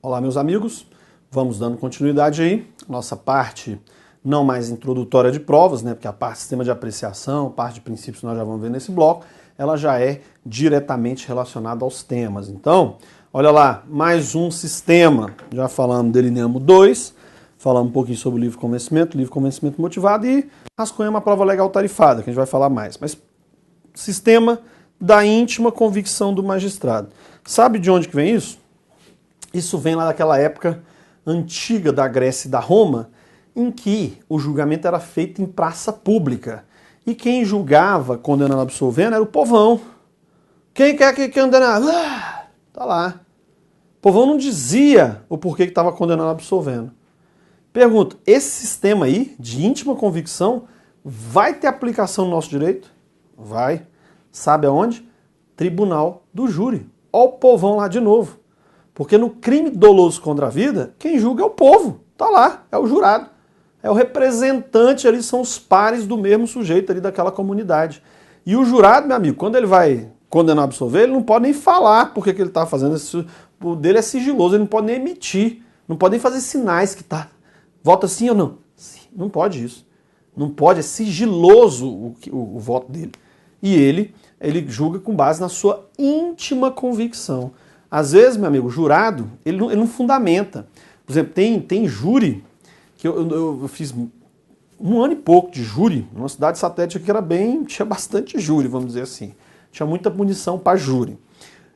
Olá, meus amigos, vamos dando continuidade aí, nossa parte não mais introdutória de provas, né, porque a parte de sistema de apreciação, parte de princípios nós já vamos ver nesse bloco, ela já é diretamente relacionada aos temas. Então, olha lá, mais um sistema, já falamos, delineamos 2, falamos um pouquinho sobre o livre convencimento motivado e rascunhamos a prova legal tarifada, que a gente vai falar mais. Mas sistema da íntima convicção do magistrado. Sabe de onde que vem isso? Isso vem lá daquela época antiga da Grécia e da Roma, em que o julgamento era feito em praça pública. E quem julgava, condenando, absolvendo, era o povão. Quem quer que condenar? Tá lá. O povão não dizia o porquê que estava condenando, absolvendo. Pergunta, esse sistema aí, de íntima convicção, vai ter aplicação no nosso direito? Vai. Sabe aonde? Tribunal do júri. Olha o povão lá de novo. Porque no crime doloso contra a vida, quem julga é o povo. Tá lá, é o jurado. É o representante ali, são os pares do mesmo sujeito ali daquela comunidade. E o jurado, meu amigo, quando ele vai condenar ou absolver, ele não pode nem falar porque que ele está fazendo. O dele é sigiloso, ele não pode nem emitir, não pode nem fazer sinais que tá. Vota sim ou não? Sim, não pode isso. Não pode, é sigiloso o voto dele. E ele julga com base na sua íntima convicção. Às vezes, meu amigo, o jurado, ele não fundamenta. Por exemplo, tem júri, que eu fiz 1 ano e pouco de júri, numa cidade satélite que tinha bastante júri, vamos dizer assim. Tinha muita punição para júri.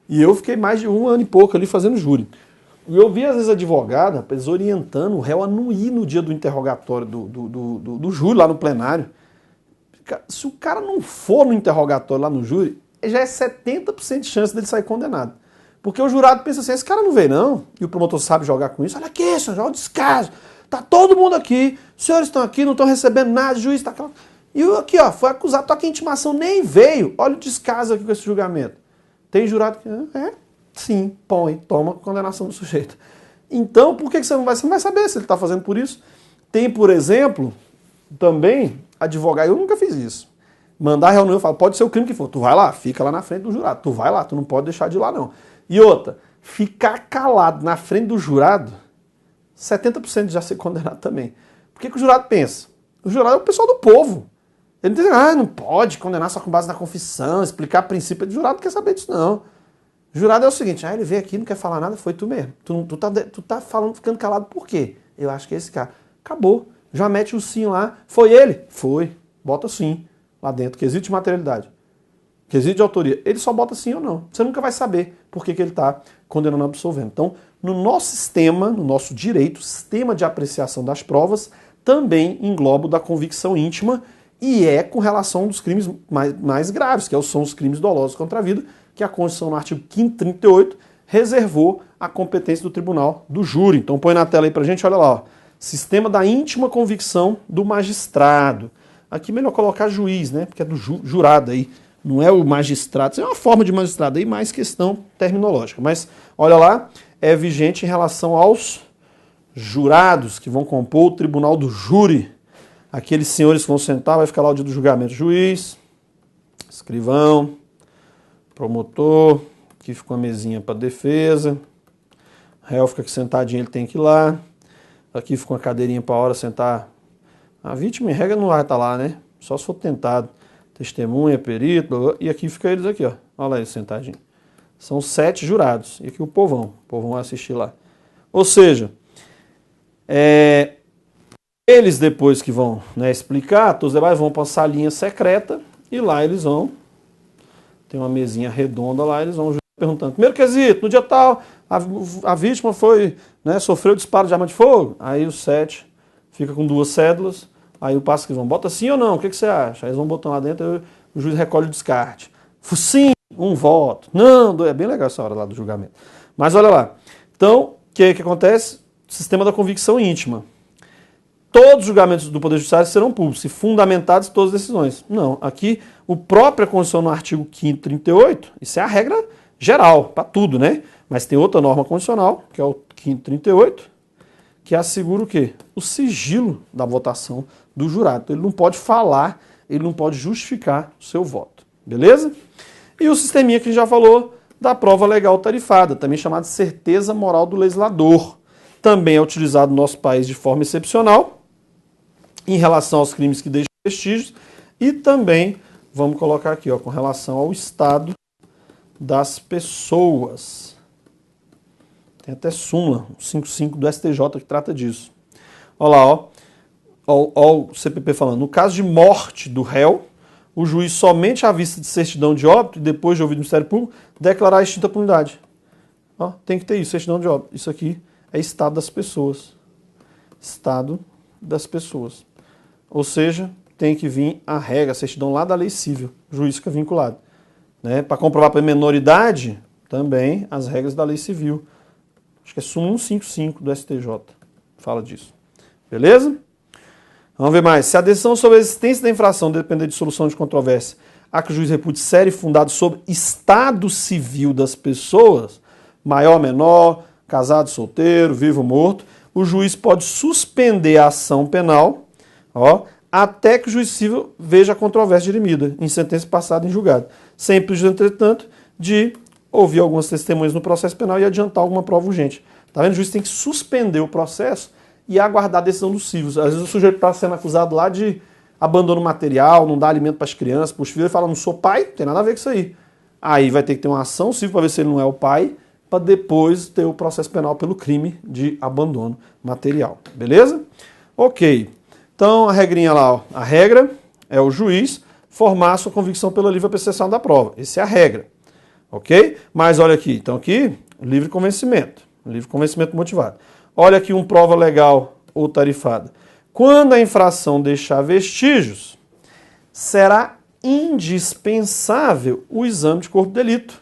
E eu fiquei mais de 1 ano e pouco ali fazendo júri. E eu vi, às vezes, advogada, rapaz, orientando o réu a não ir no dia do interrogatório do júri, lá no plenário. Se o cara não for no interrogatório lá no júri, já é 70% de chance dele sair condenado. Porque o jurado pensa assim, esse cara não veio não, e o promotor sabe jogar com isso. Olha aqui, senhor, joga o descaso. Tá todo mundo aqui, os senhores estão aqui, não estão recebendo nada, o juiz está aqui. E aqui, ó, foi acusado, toca a intimação, nem veio. Olha o descaso aqui com esse julgamento. Tem jurado que, sim, põe, toma condenação do sujeito. Então, por que você não vai saber se ele está fazendo por isso? Tem, por exemplo, também, advogado, eu nunca fiz isso. Mandar a reunião, eu falo, pode ser o crime que for, tu vai lá, fica lá na frente do jurado, tu vai lá, tu não pode deixar de ir lá não. E outra, ficar calado na frente do jurado, 70% de já ser condenado também. Por que o jurado pensa? O jurado é o pessoal do povo. Ele não diz, não pode condenar só com base na confissão, explicar princípio. O jurado não quer saber disso, não. O jurado é o seguinte, ele veio aqui, não quer falar nada, foi tu mesmo. Tu tá falando, ficando calado por quê? Eu acho que é esse cara. Acabou. Já mete o sim lá. Foi ele? Foi. Bota sim lá dentro. Quesito de materialidade. Quesito de autoria. Ele só bota sim ou não. Você nunca vai saber por que ele está condenando ou absolvendo. Então, no nosso sistema, no nosso direito, sistema de apreciação das provas, também engloba o da convicção íntima e é com relação aos crimes mais graves, que são os crimes dolosos contra a vida, que a Constituição, no artigo 538, reservou a competência do tribunal do júri. Então, põe na tela aí pra gente, olha lá, ó. Sistema da íntima convicção do magistrado. Aqui melhor colocar juiz, né? Porque é do jurado aí. Não é o magistrado. Isso é uma forma de magistrado aí, mais questão terminológica. Mas, olha lá, é vigente em relação aos jurados que vão compor o tribunal do júri. Aqueles senhores que vão sentar, vai ficar lá o dia do julgamento. Juiz, escrivão, promotor, aqui fica uma mesinha para defesa. Réu fica aqui sentadinho, ele tem que ir lá. Aqui fica uma cadeirinha para a hora sentar. A vítima, em regra, não vai estar lá, né? Só se for tentado. Testemunha, perito, blá, blá, e aqui fica eles aqui, ó. Olha lá eles sentadinho. São 7 jurados. E aqui o povão vai assistir lá. Ou seja, eles depois que vão, né, explicar, todos os demais vão para a salinha secreta e lá eles vão, tem uma mesinha redonda lá, eles vão perguntando, primeiro quesito, no dia tal, a vítima foi, né, sofreu disparo de arma de fogo, aí os 7 fica com 2 cédulas, aí o passo que vão, bota sim ou não, o que você acha? Aí eles vão botando lá dentro, aí o juiz recolhe o descarte. Sim, 1 voto. Não, 2, é bem legal essa hora lá do julgamento. Mas olha lá, então, o que acontece? Sistema da convicção íntima. Todos os julgamentos do Poder Judiciário serão públicos e fundamentados em todas as decisões. Não, aqui o própria Constituição no artigo 538, isso é a regra geral, para tudo, né? Mas tem outra norma constitucional, que é o 538, que assegura o quê? O sigilo da votação do jurado. Então, ele não pode falar, ele não pode justificar o seu voto. Beleza? E o sisteminha que a gente já falou, da prova legal tarifada, também chamada de certeza moral do legislador. Também é utilizado no nosso país de forma excepcional, em relação aos crimes que deixam vestígios, e também, vamos colocar aqui, ó, com relação ao estado das pessoas. Tem até súmula 55 do STJ que trata disso. Olha lá, ó. Ó, o CPP falando, no caso de morte do réu, o juiz somente à vista de certidão de óbito e depois de ouvido do Ministério Público, declarar a extinta a punidade. Ó, tem que ter isso, certidão de óbito. Isso aqui é estado das pessoas. Estado das pessoas. Ou seja, tem que vir a regra, a certidão lá da lei civil. O juiz fica vinculado. Né? Para comprovar para menoridade, também as regras da lei civil. Acho que é súmula 155 do STJ. Fala disso. Beleza? Vamos ver mais. Se a decisão sobre a existência da infração depender de solução de controvérsia a que o juiz repute sério e fundado sobre estado civil das pessoas, maior, menor, casado, solteiro, vivo, morto, o juiz pode suspender a ação penal, ó, até que o juiz civil veja a controvérsia dirimida em sentença passada em julgado, sem prejuízo, entretanto, de ouvir algumas testemunhas no processo penal e adiantar alguma prova urgente. Tá vendo? O juiz tem que suspender o processo e aguardar a decisão dos cívils. Às vezes o sujeito está sendo acusado lá de abandono material, não dá alimento para as crianças, para os filhos, ele fala, não sou pai, não tem nada a ver com isso aí. Aí vai ter que ter uma ação civil para ver se ele não é o pai, para depois ter o processo penal pelo crime de abandono material. Beleza? Ok. Então, a regrinha lá, ó. A regra é o juiz formar a sua convicção pela livre apreciação da prova. Essa é a regra. Ok? Mas olha aqui. Então, aqui, livre convencimento. Livre convencimento motivado. Olha aqui um prova legal ou tarifada. Quando a infração deixar vestígios, será indispensável o exame de corpo de delito.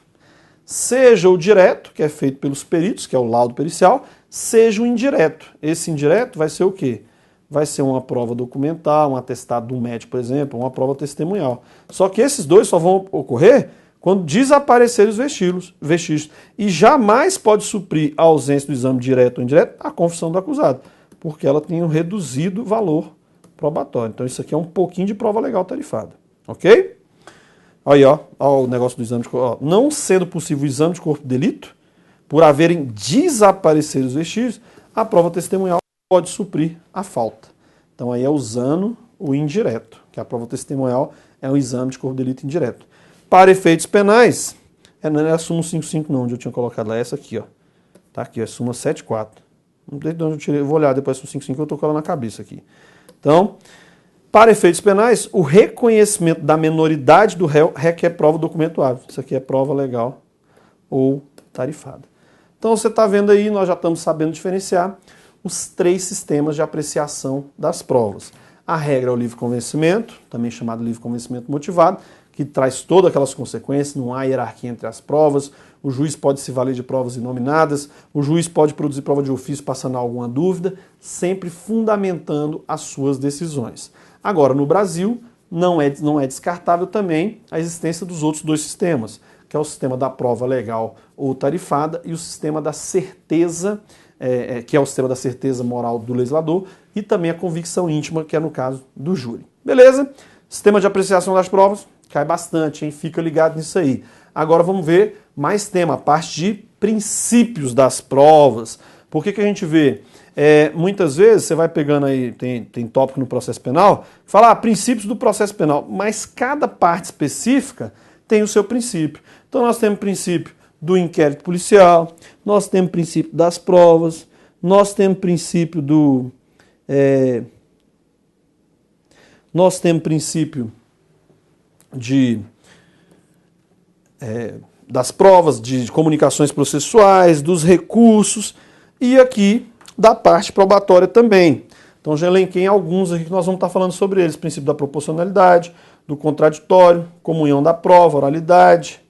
Seja o direto, que é feito pelos peritos, que é o laudo pericial, seja o indireto. Esse indireto vai ser o quê? Vai ser uma prova documental, um atestado do médico, por exemplo, uma prova testemunhal. Só que esses dois só vão ocorrer quando desaparecerem os vestígios. E jamais pode suprir a ausência do exame direto ou indireto a confissão do acusado, porque ela tem um reduzido valor probatório. Então isso aqui é um pouquinho de prova legal tarifada. Ok? Aí, ó o negócio do exame de corpo. Não sendo possível o exame de corpo de delito, por haverem desaparecido os vestígios, a prova testemunhal pode suprir a falta. Então aí é usando o indireto, que a prova testemunhal é um exame de corpo de delito indireto. Para efeitos penais, não é a súmula 55 não, onde eu tinha colocado lá, é essa aqui, ó. Tá aqui, é a súmula 74. Não sei de onde eu tirei, eu vou olhar depois a súmula 55, eu tô com ela na cabeça aqui. Então, para efeitos penais, o reconhecimento da menoridade do réu requer prova documentável. Isso aqui é prova legal ou tarifada. Então você está vendo aí, nós já estamos sabendo diferenciar os três sistemas de apreciação das provas. A regra é o livre convencimento, também chamado livre convencimento motivado, que traz todas aquelas consequências, não há hierarquia entre as provas, o juiz pode se valer de provas inominadas, o juiz pode produzir prova de ofício passando alguma dúvida, sempre fundamentando as suas decisões. Agora, no Brasil, não é descartável também a existência dos outros dois sistemas, que é o sistema da prova legal ou tarifada e o sistema da certeza, que é o sistema da certeza moral do legislador, e também a convicção íntima, que é no caso do júri. Beleza? Sistema de apreciação das provas, cai bastante, hein? Fica ligado nisso aí. Agora vamos ver mais tema, a parte de princípios das provas. Por que a gente vê? Muitas vezes você vai pegando aí, tem tópico no processo penal, fala princípios do processo penal, mas cada parte específica tem o seu princípio. Então nós temos princípio do inquérito policial, nós temos princípio das provas, nós temos princípio do... nós temos princípio das provas, de comunicações processuais, dos recursos, e aqui da parte probatória também. Então já elenquei alguns aqui que nós vamos estar falando sobre eles. Princípio da proporcionalidade, do contraditório, comunhão da prova, oralidade,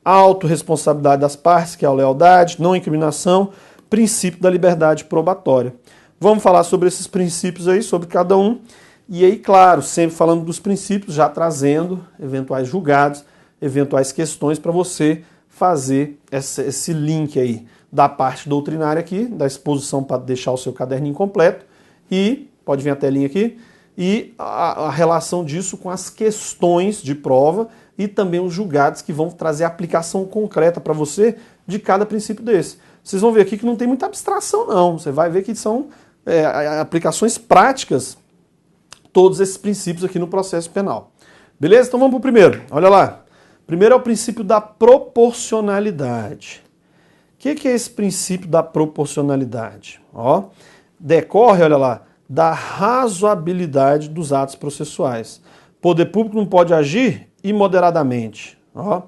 autorresponsabilidade das partes, que é a lealdade, não incriminação, princípio da liberdade probatória. Vamos falar sobre esses princípios aí, sobre cada um. E aí, claro, sempre falando dos princípios, já trazendo eventuais julgados, eventuais questões para você fazer esse link aí da parte doutrinária aqui, da exposição para deixar o seu caderninho completo. E, pode vir a telinha aqui, e a relação disso com as questões de prova e também os julgados que vão trazer a aplicação concreta para você de cada princípio desse. Vocês vão ver aqui que não tem muita abstração não, você vai ver que são aplicações práticas todos esses princípios aqui no processo penal. Beleza? Então vamos para o primeiro, olha lá. Primeiro é o princípio da proporcionalidade. O que é esse princípio da proporcionalidade? Ó, decorre, olha lá, da razoabilidade dos atos processuais. O poder público não pode agir imoderadamente. Ó.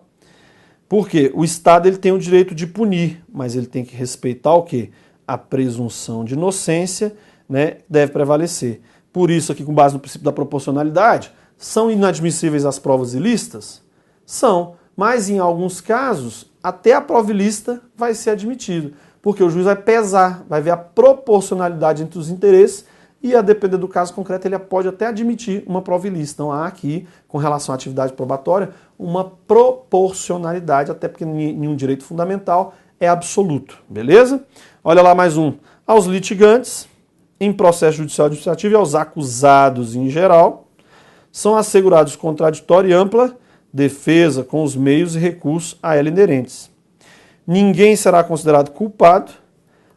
Por quê? O Estado ele tem o direito de punir, mas ele tem que respeitar o quê? A presunção de inocência, né, deve prevalecer. Por isso, aqui com base no princípio da proporcionalidade, são inadmissíveis as provas ilícitas? São, mas em alguns casos, até a prova ilícita vai ser admitida, porque o juiz vai pesar, vai ver a proporcionalidade entre os interesses e, a depender do caso concreto, ele pode até admitir uma prova ilícita. Então há aqui, com relação à atividade probatória, uma proporcionalidade, até porque nenhum direito fundamental é absoluto, beleza? Olha lá mais um. Aos litigantes, em processo judicial administrativo e aos acusados em geral, são assegurados contraditória e ampla defesa com os meios e recursos a ela inerentes. Ninguém será considerado culpado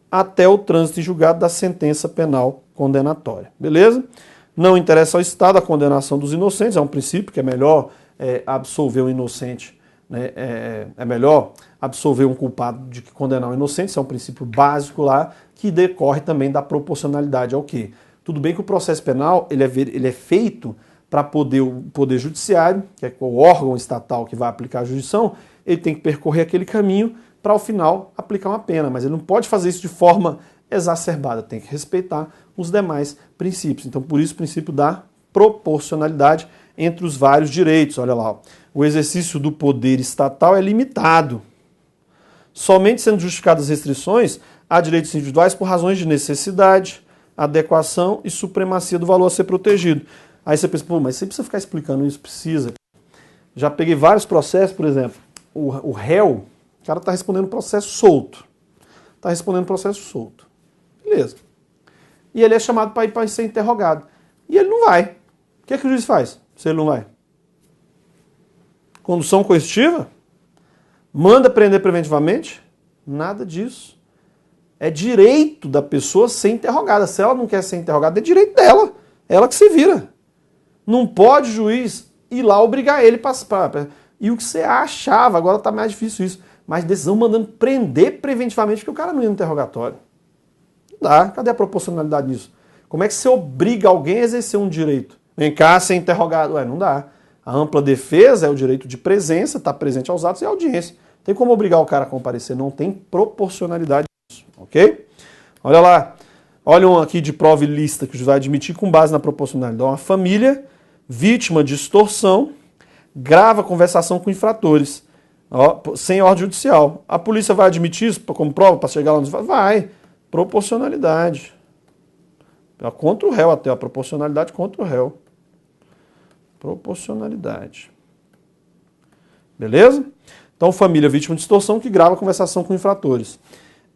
até o trânsito em julgado da sentença penal condenatória. Beleza? Não interessa ao Estado a condenação dos inocentes, é um princípio que é melhor absolver um inocente, né? É melhor absolver um culpado do que condenar um inocente, isso é um princípio básico lá, que decorre também da proporcionalidade ao quê? Tudo bem que o processo penal ele é feito para o Poder Judiciário, que é o órgão estatal que vai aplicar a jurisdição, ele tem que percorrer aquele caminho para, ao final, aplicar uma pena. Mas ele não pode fazer isso de forma exacerbada, tem que respeitar os demais princípios. Então, por isso, o princípio da proporcionalidade entre os vários direitos. Olha lá, ó. O exercício do poder estatal é limitado. Somente sendo justificadas as restrições a direitos individuais por razões de necessidade, adequação e supremacia do valor a ser protegido. Aí você pensa, pô, mas você precisa ficar explicando isso? Precisa. Já peguei vários processos, por exemplo, o réu, o cara está respondendo processo solto. Está respondendo processo solto. Beleza. E ele é chamado para ir para ser interrogado. E ele não vai. O que é que o juiz faz se ele não vai? Condução coercitiva? Manda prender preventivamente? Nada disso. É direito da pessoa ser interrogada. Se ela não quer ser interrogada, é direito dela. Ela que se vira. Não pode o juiz ir lá obrigar ele para... E o que você achava, agora está mais difícil isso, mas decisão mandando prender preventivamente porque o cara não ia no interrogatório. Não dá. Cadê a proporcionalidade nisso? Como é que você obriga alguém a exercer um direito? Vem cá ser interrogado. Ué, não dá. A ampla defesa é o direito de presença, estar presente aos atos e audiência. Tem como obrigar o cara a comparecer, não tem proporcionalidade nisso, ok? Olha lá. Olha um aqui de prova ilícita que o juiz vai admitir com base na proporcionalidade. Uma família vítima de extorsão grava conversação com infratores, ó, sem ordem judicial. A polícia vai admitir isso como prova para chegar lá no... Vai. Proporcionalidade. Contra o réu até, a proporcionalidade contra o réu. Proporcionalidade. Beleza? Então, família vítima de extorsão que grava conversação com infratores.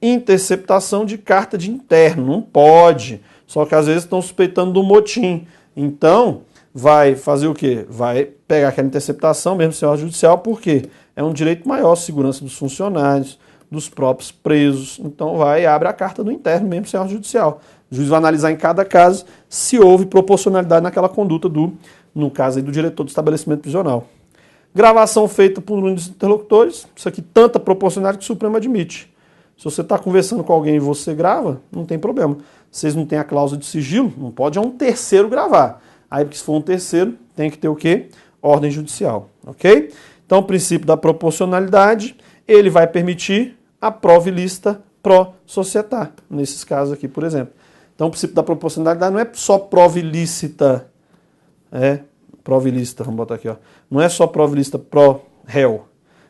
Interceptação de carta de interno. Não pode. Só que às vezes estão suspeitando do motim. Então, vai fazer o quê? Vai pegar aquela interceptação, mesmo sem ordem judicial, porque é um direito maior, segurança dos funcionários, dos próprios presos. Então, vai e abre a carta do interno, mesmo sem ordem judicial. O juiz vai analisar em cada caso se houve proporcionalidade naquela conduta no caso aí do diretor do estabelecimento prisional. Gravação feita por um dos interlocutores, isso aqui tanta proporcionalidade que o Supremo admite. Se você está conversando com alguém e você grava, não tem problema. Vocês não têm a cláusula de sigilo, não pode um terceiro gravar. Aí, porque se for um terceiro, tem que ter o quê? Ordem judicial, ok? Então, o princípio da proporcionalidade, ele vai permitir a prova ilícita pro societá, nesses casos aqui, por exemplo. Então, o princípio da proporcionalidade não é só prova ilícita, prova ilícita, vamos botar aqui, ó. Não é só prova ilícita pro réu,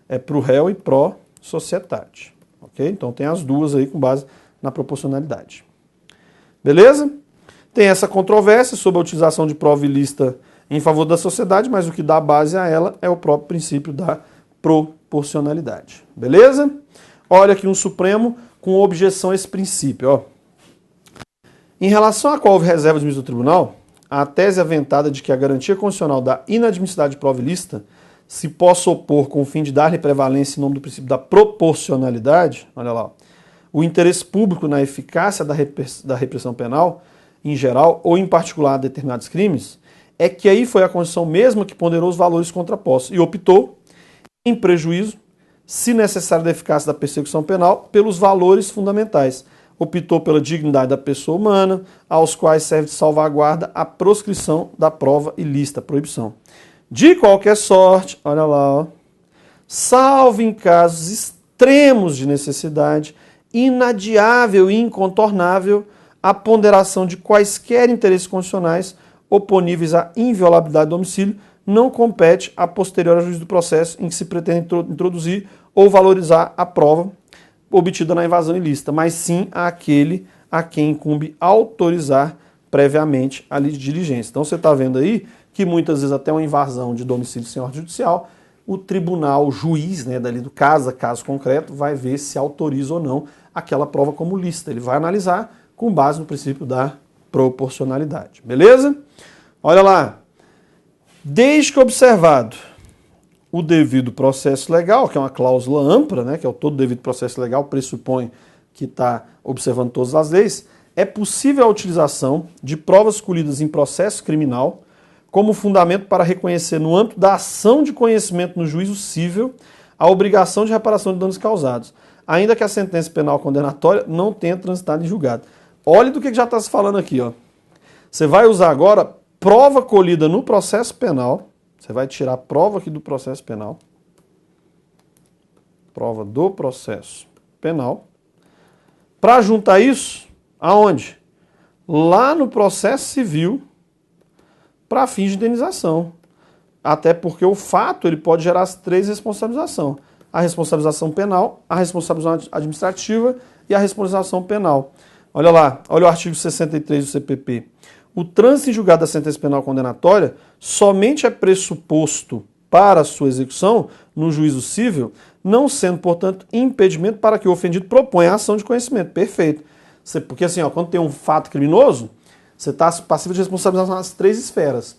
é pro réu e pro sociedade, ok? Então, tem as duas aí com base na proporcionalidade. Beleza? Tem essa controvérsia sobre a utilização de prova ilícita em favor da sociedade, mas o que dá base a ela é o próprio princípio da proporcionalidade. Beleza? Olha aqui um Supremo com objeção a esse princípio. Ó. Em relação a qual houve reserva de ministro do tribunal, a tese aventada de que a garantia constitucional da inadmissibilidade de prova ilícita se possa opor com o fim de dar-lhe prevalência em nome do princípio da proporcionalidade, olha lá, o interesse público na eficácia da repressão penal, em geral, ou em particular determinados crimes, é que aí foi a Constituição mesma que ponderou os valores contrapostos e optou, em prejuízo, se necessário da eficácia da persecução penal, pelos valores fundamentais. Optou pela dignidade da pessoa humana, aos quais serve de salvaguarda a proscrição da prova ilícita, a proibição. De qualquer sorte, olha lá, ó, salvo em casos extremos de necessidade, inadiável e incontornável, a ponderação de quaisquer interesses constitucionais oponíveis à inviolabilidade do domicílio não compete a posterior a juízo do processo em que se pretende introduzir ou valorizar a prova obtida na invasão ilícita, mas sim àquele a quem incumbe autorizar previamente a diligência. Então você está vendo aí que muitas vezes até uma invasão de domicílio sem ordem judicial, o tribunal, o juiz, né, dali do caso concreto, vai ver se autoriza ou não aquela prova como lícita. Ele vai analisar com base no princípio da proporcionalidade. Beleza? Olha lá. Desde que observado o devido processo legal, que é uma cláusula ampla, né, que é o todo devido processo legal, pressupõe que está observando todas as leis, é possível a utilização de provas colhidas em processo criminal como fundamento para reconhecer no âmbito da ação de conhecimento no juízo cível a obrigação de reparação de danos causados, ainda que a sentença penal condenatória não tenha transitado em julgado. Olha do que já está se falando aqui, ó. Você vai usar agora prova colhida no processo penal. Você vai tirar a prova aqui do processo penal. Prova do processo penal. Para juntar isso, aonde? Lá no processo civil, para fins de indenização. Até porque o fato ele pode gerar as três responsabilizações. A responsabilização penal, a responsabilização administrativa e a responsabilização penal. Olha lá, olha o artigo 63 do CPP. O trânsito em julgado da sentença penal condenatória somente é pressuposto para a sua execução no juízo cível, não sendo, portanto, impedimento para que o ofendido proponha a ação de conhecimento. Perfeito. Porque assim, ó, quando tem um fato criminoso, você está passivo de responsabilização nas três esferas.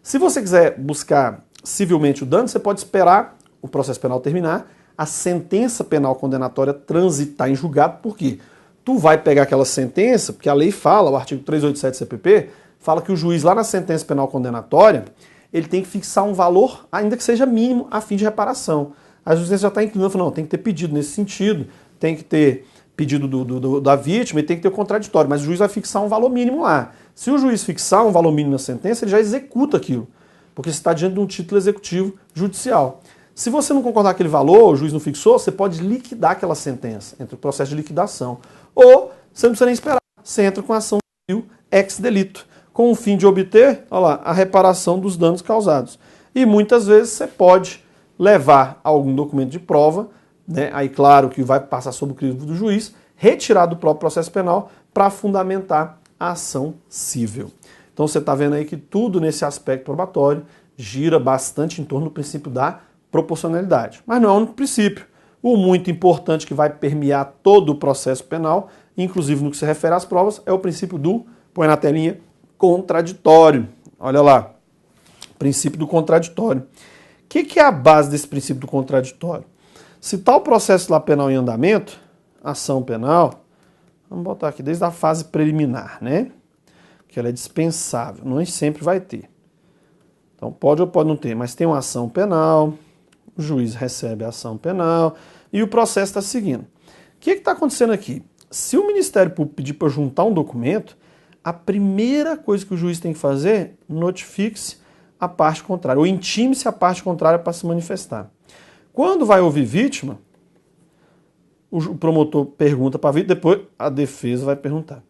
Se você quiser buscar civilmente o dano, você pode esperar o processo penal terminar, a sentença penal condenatória transitar em julgado. Por quê? Tu vai pegar aquela sentença, porque a lei fala, o artigo 387 do CPP, fala que o juiz lá na sentença penal condenatória, ele tem que fixar um valor, ainda que seja mínimo, a fim de reparação. A justiça já está inclinando, não, tem que ter pedido nesse sentido, tem que ter pedido da vítima e tem que ter o contraditório, mas o juiz vai fixar um valor mínimo lá. Se o juiz fixar um valor mínimo na sentença, ele já executa aquilo, porque você está diante de um título executivo judicial. Se você não concordar com aquele valor, o juiz não fixou, você pode liquidar aquela sentença, entra o processo de liquidação. Ou você não precisa nem esperar, você entra com a ação civil ex delito, com o fim de obter, olha lá, a reparação dos danos causados. E muitas vezes você pode levar algum documento de prova, né, aí claro que vai passar sob o crivo do juiz, retirar do próprio processo penal para fundamentar a ação cível. Então você está vendo aí que tudo nesse aspecto probatório gira bastante em torno do princípio da proporcionalidade. Mas não é o único princípio. O muito importante que vai permear todo o processo penal, inclusive no que se refere às provas, é o princípio do, põe na telinha, contraditório. Olha lá, princípio do contraditório. O que é a base desse princípio do contraditório? Se tal processo lá penal em andamento, ação penal, vamos botar aqui desde a fase preliminar, né? Que ela é dispensável, não sempre vai ter. Então pode ou pode não ter, mas tem uma ação penal, o juiz recebe a ação penal e o processo está seguindo. O que está acontecendo aqui? Se o Ministério Público pedir para juntar um documento, a primeira coisa que o juiz tem que fazer, notifique-se a parte contrária, ou intime-se a parte contrária para se manifestar. Quando vai ouvir vítima, o promotor pergunta para a vítima, depois a defesa vai perguntar.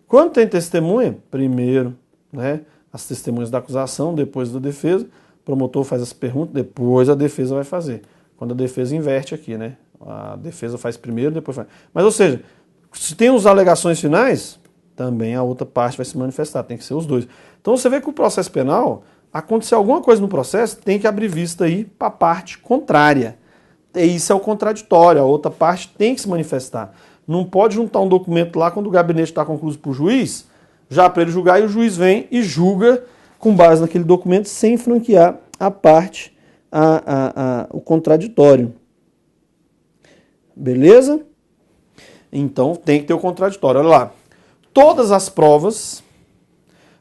Quando tem testemunha, primeiro, né, as testemunhas da acusação, depois da defesa, o promotor faz essa pergunta, depois a defesa vai fazer. Quando a defesa inverte aqui, né? A defesa faz primeiro, depois faz. Mas, ou seja, se tem as alegações finais, também a outra parte vai se manifestar, tem que ser os dois. Então você vê que o processo penal, acontecer alguma coisa no processo, tem que abrir vista aí para a parte contrária. E isso é o contraditório, a outra parte tem que se manifestar. Não pode juntar um documento lá quando o gabinete está concluído para o juiz, já para ele julgar, e o juiz vem e julga com base naquele documento sem franquear a parte, o contraditório. Beleza? Então tem que ter o contraditório. Olha lá. Todas as provas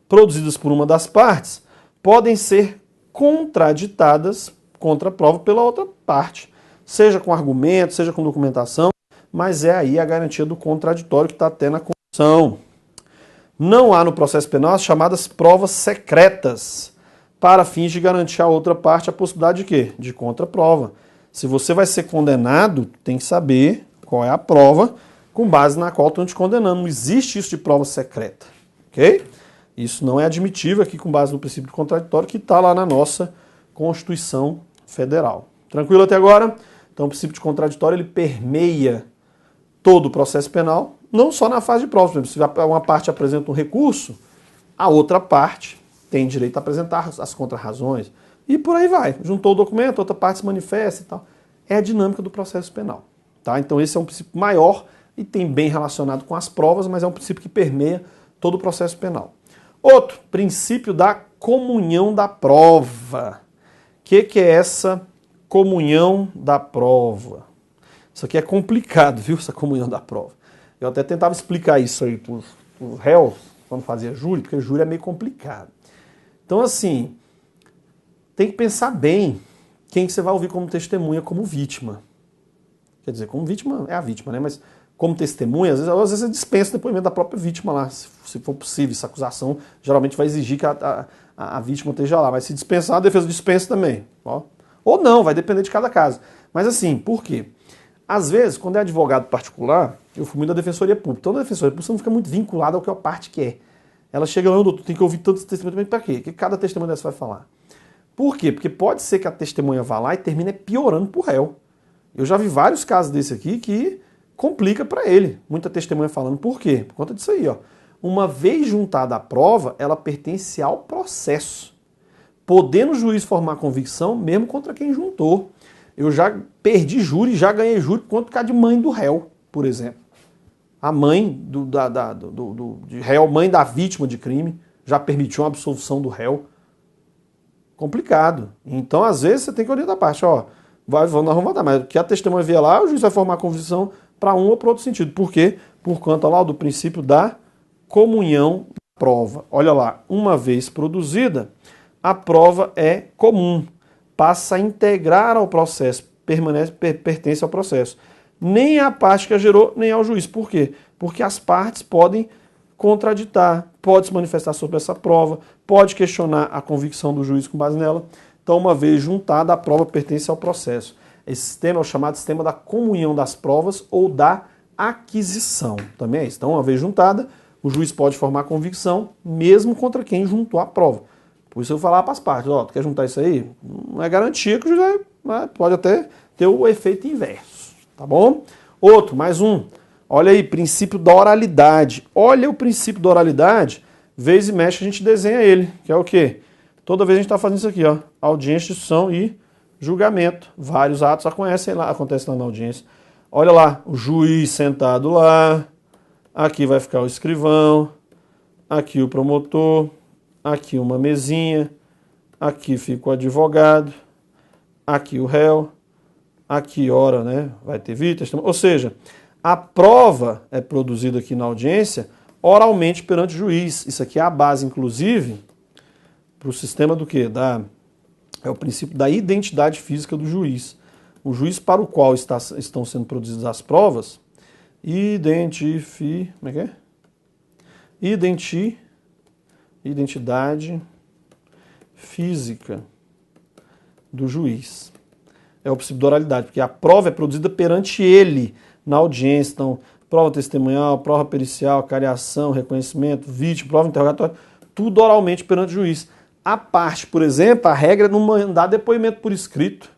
produzidas por uma das partes podem ser contraditadas contra a prova pela outra parte. Seja com argumento, seja com documentação, mas é aí a garantia do contraditório que está até na Constituição. Não há no processo penal as chamadas provas secretas, para fins de garantir à outra parte a possibilidade de quê? De contraprova. Se você vai ser condenado, tem que saber qual é a prova com base na qual estão te condenando. Não existe isso de prova secreta, ok? Isso não é admitível aqui com base no princípio do contraditório que está lá na nossa Constituição Federal. Tranquilo até agora? Então o princípio de contraditório ele permeia todo o processo penal, não só na fase de prova. Por exemplo, se uma parte apresenta um recurso, a outra parte tem direito a apresentar as contrarrazões. E por aí vai. Juntou o documento, outra parte se manifesta e tal. É a dinâmica do processo penal. Tá? Então esse é um princípio maior e tem bem relacionado com as provas, mas é um princípio que permeia todo o processo penal. Outro, princípio da comunhão da prova. O que é essa comunhão da prova? Isso aqui é complicado, viu, essa comunhão da prova. Eu até tentava explicar isso aí para os réus, quando fazia júri, porque júri é meio complicado. Então, assim, tem que pensar bem quem que você vai ouvir como testemunha, como vítima. Quer dizer, como vítima é a vítima, né? Mas como testemunha, às vezes você dispensa o depoimento da própria vítima lá, se for possível. Essa acusação geralmente vai exigir que a vítima esteja lá, mas se dispensar, a defesa dispensa também. Ó. Ou não, vai depender de cada caso. Mas assim, por quê? Às vezes, quando é advogado particular, eu fui muito da Defensoria Pública. Então, a Defensoria Pública não fica muito vinculada ao que a parte quer. Ela chega lá, doutor, tem que ouvir tantos testemunhos. Para quê? O que cada testemunha dessa vai falar? Por quê? Porque pode ser que a testemunha vá lá e termine piorando pro réu. Eu já vi vários casos desse aqui que complica para ele. Muita testemunha falando. Por quê? Por conta disso aí, ó. Uma vez juntada a prova, ela pertence ao processo, podendo o juiz formar convicção mesmo contra quem juntou. Eu já perdi júri, já ganhei júri contra a mãe do réu, por exemplo. A mãe de réu, mãe da vítima de crime, já permitiu uma absolvição do réu. Complicado. Então, às vezes, você tem que orientar a parte. Ó, nós vamos votar, mas que a testemunha vier lá, o juiz vai formar convicção para um ou para outro sentido. Por quê? Por conta lá do princípio da comunhão da prova. Olha lá, uma vez produzida, a prova é comum, passa a integrar ao processo, pertence ao processo. Nem à parte que a gerou, nem ao juiz. Por quê? Porque as partes podem contraditar, pode se manifestar sobre essa prova, pode questionar a convicção do juiz com base nela. Então, uma vez juntada, a prova pertence ao processo. Esse sistema é o chamado sistema da comunhão das provas ou da aquisição. Também é isso. Então, uma vez juntada, o juiz pode formar convicção, mesmo contra quem juntou a prova. Por isso eu vou falar para as partes, ó, tu quer juntar isso aí? Não é garantia que o juiz vai, pode até ter o efeito inverso, tá bom? Outro, mais um. Olha aí, princípio da oralidade. Olha o princípio da oralidade, vez e mexe a gente desenha ele, que é o quê? Toda vez a gente está fazendo isso aqui, ó, audiência, instrução e julgamento. Vários atos acontecem lá na audiência. Olha lá, o juiz sentado lá, aqui vai ficar o escrivão, aqui o promotor, aqui uma mesinha, aqui fica o advogado, aqui o réu, aqui ora, né, vai ter vítima. Ou seja, a prova é produzida aqui na audiência oralmente perante o juiz. Isso aqui é a base, inclusive, para o sistema do quê? É o princípio da identidade física do juiz. O juiz para o qual estão sendo produzidas as provas, identidade física do juiz. É o princípio da oralidade, porque a prova é produzida perante ele na audiência. Então, prova testemunhal, prova pericial, cariação, reconhecimento, vítima, prova interrogatória, tudo oralmente perante o juiz. A parte, por exemplo, a regra é não mandar depoimento por escrito.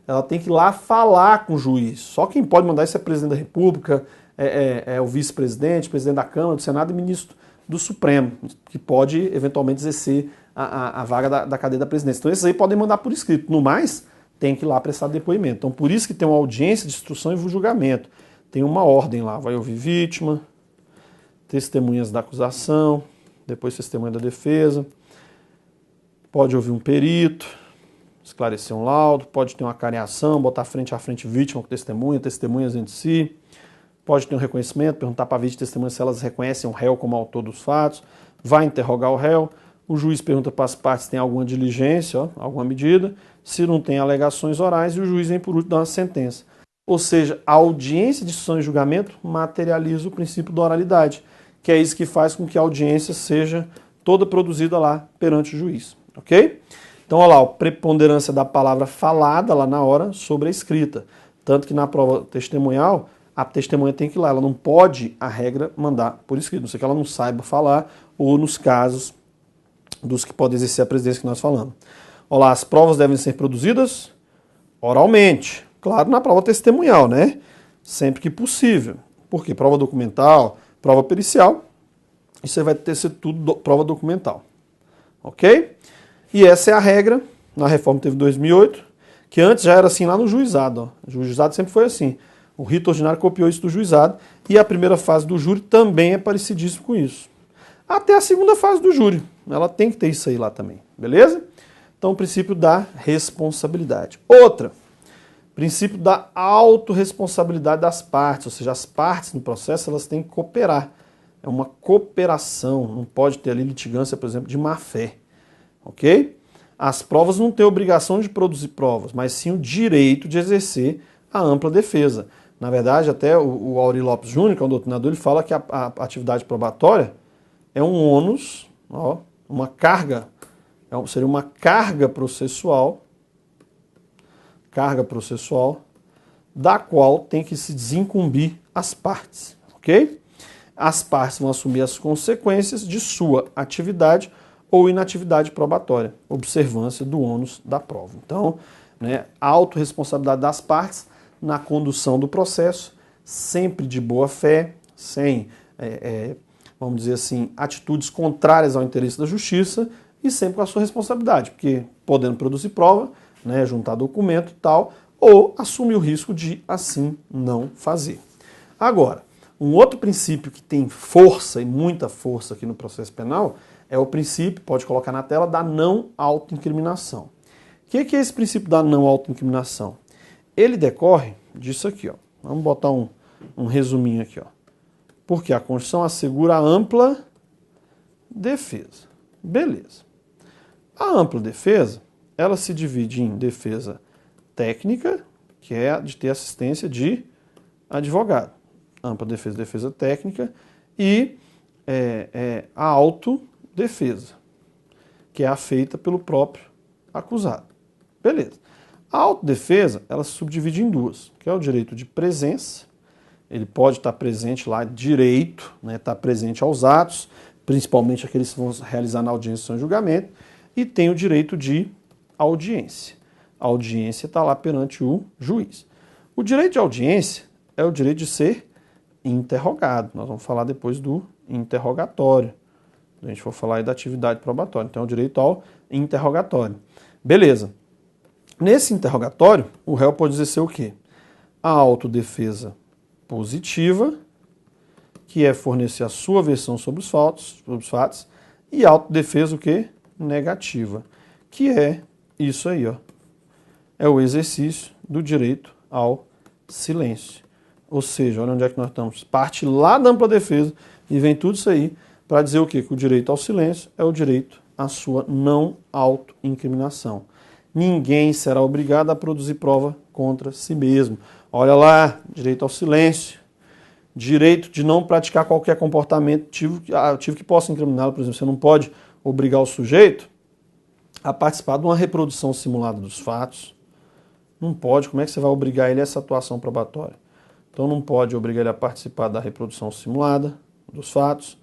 Ela tem que ir lá falar com o juiz. Só quem pode mandar isso é o presidente da República, é o vice-presidente, presidente da Câmara, do Senado e ministro do Supremo, que pode eventualmente exercer a vaga da cadeia da presidência. Então esses aí podem mandar por escrito. No mais, tem que ir lá prestar depoimento. Então por isso que tem uma audiência de instrução e julgamento. Tem uma ordem lá, vai ouvir vítima, testemunhas da acusação, depois testemunha da defesa, pode ouvir um perito, esclarecer um laudo, pode ter uma careação, botar frente a frente vítima com testemunha, testemunhas entre si, pode ter um reconhecimento, perguntar para a vítima e testemunha se elas reconhecem o réu como autor dos fatos, vai interrogar o réu, o juiz pergunta para as partes se tem alguma diligência, alguma medida, se não tem alegações orais, e o juiz vem por último dar uma sentença. Ou seja, a audiência de instrução e julgamento materializa o princípio da oralidade, que é isso que faz com que a audiência seja toda produzida lá perante o juiz, ok? Então, olha lá, a preponderância da palavra falada lá na hora sobre a escrita. Tanto que na prova testemunhal, a testemunha tem que ir lá, ela não pode, a regra, mandar por escrito, não sei que ela não saiba falar, ou nos casos dos que podem exercer a presidência que nós falamos. Olha lá, as provas devem ser produzidas oralmente, claro, na prova testemunhal, né? Sempre que possível. Porque prova documental, prova pericial, isso aí vai ter que ser tudo prova documental. Ok? E essa é a regra, na reforma teve 2008, que antes já era assim lá no juizado. Ó. O juizado sempre foi assim. O rito ordinário copiou isso do juizado e a primeira fase do júri também é parecidíssimo com isso. Até a segunda fase do júri. Ela tem que ter isso aí lá também, beleza? Então, o princípio da responsabilidade. Outra, princípio da autorresponsabilidade das partes, ou seja, as partes no processo elas têm que cooperar. É uma cooperação, não pode ter ali litigância, por exemplo, de má-fé. Ok? As provas não têm obrigação de produzir provas, mas sim o direito de exercer a ampla defesa. Na verdade, até o Aury Lopes Júnior, que é um doutrinador, ele fala que a atividade probatória é um ônus, ó, uma carga, seria uma carga processual, da qual tem que se desincumbir as partes, ok? As partes vão assumir as consequências de sua atividade ou inatividade probatória, observância do ônus da prova. Então, né, a autorresponsabilidade das partes na condução do processo, sempre de boa fé, sem, vamos dizer assim, atitudes contrárias ao interesse da justiça e sempre com a sua responsabilidade, porque podendo produzir prova, né, juntar documento e tal, ou assumir o risco de assim não fazer. Agora, um outro princípio que tem força e muita força aqui no processo penal é o princípio, pode colocar na tela, da não autoincriminação. O que é esse princípio da não autoincriminação? Ele decorre disso aqui, ó. Vamos botar um resuminho aqui, ó. Porque a Constituição assegura a ampla defesa. Beleza. A ampla defesa, ela se divide em defesa técnica, que é de ter assistência de advogado. Ampla defesa, defesa técnica, e a autodefesa, que é a feita pelo próprio acusado. Beleza. A autodefesa, ela se subdivide em duas, que é o direito de presença, ele pode estar presente lá, direito, né, estar presente aos atos, principalmente aqueles que vão realizar na audiência e julgamento, e tem o direito de audiência. A audiência está lá perante o juiz. O direito de audiência é o direito de ser interrogado. Nós vamos falar depois do interrogatório. A gente for falar aí da atividade probatória. Então, é o direito ao interrogatório. Beleza. Nesse interrogatório, o réu pode exercer o quê? A autodefesa positiva, que é fornecer a sua versão sobre os fatos, e a autodefesa o quê? Negativa, que é isso aí, ó. É o exercício do direito ao silêncio. Ou seja, olha onde é que nós estamos. Parte lá da ampla defesa e vem tudo isso aí para dizer o quê? Que o direito ao silêncio é o direito à sua não autoincriminação. Ninguém será obrigado a produzir prova contra si mesmo. Olha lá, direito ao silêncio. Direito de não praticar qualquer comportamento ativo que possa incriminá-lo. Por exemplo, você não pode obrigar o sujeito a participar de uma reprodução simulada dos fatos. Não pode. Como é que você vai obrigar ele a essa atuação probatória? Então não pode obrigar ele a participar da reprodução simulada dos fatos.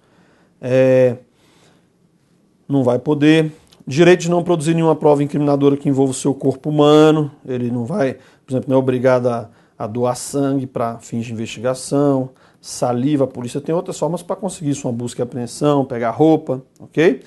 Não vai poder. Direito de não produzir nenhuma prova incriminadora que envolva o seu corpo humano. Ele não vai, por exemplo, não é obrigado a doar sangue para fins de investigação, saliva, a polícia tem outras formas para conseguir isso, uma busca e apreensão, pegar roupa, ok?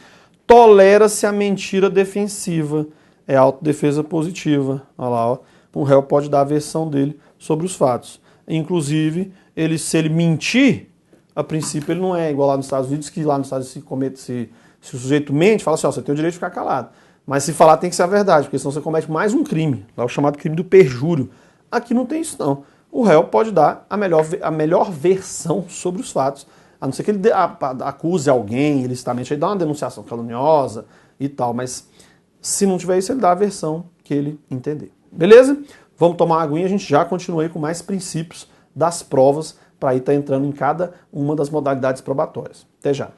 Tolera-se a mentira defensiva, é autodefesa positiva. Olha lá, ó. O réu pode dar a versão dele sobre os fatos. Inclusive, se ele mentir, a princípio ele não é igual lá nos Estados Unidos, que lá nos Estados Unidos se o sujeito mente, fala assim, ó, você tem o direito de ficar calado. Mas se falar tem que ser a verdade, porque senão você comete mais um crime, lá o chamado crime do perjúrio. Aqui não tem isso não. O réu pode dar a melhor versão sobre os fatos, a não ser que ele acuse alguém ilicitamente, aí dá uma denunciação caluniosa e tal, mas se não tiver isso, ele dá a versão que ele entender. Beleza? Vamos tomar uma aguinha, a gente já continua aí com mais princípios das provas para aí estar entrando em cada uma das modalidades probatórias. Até já.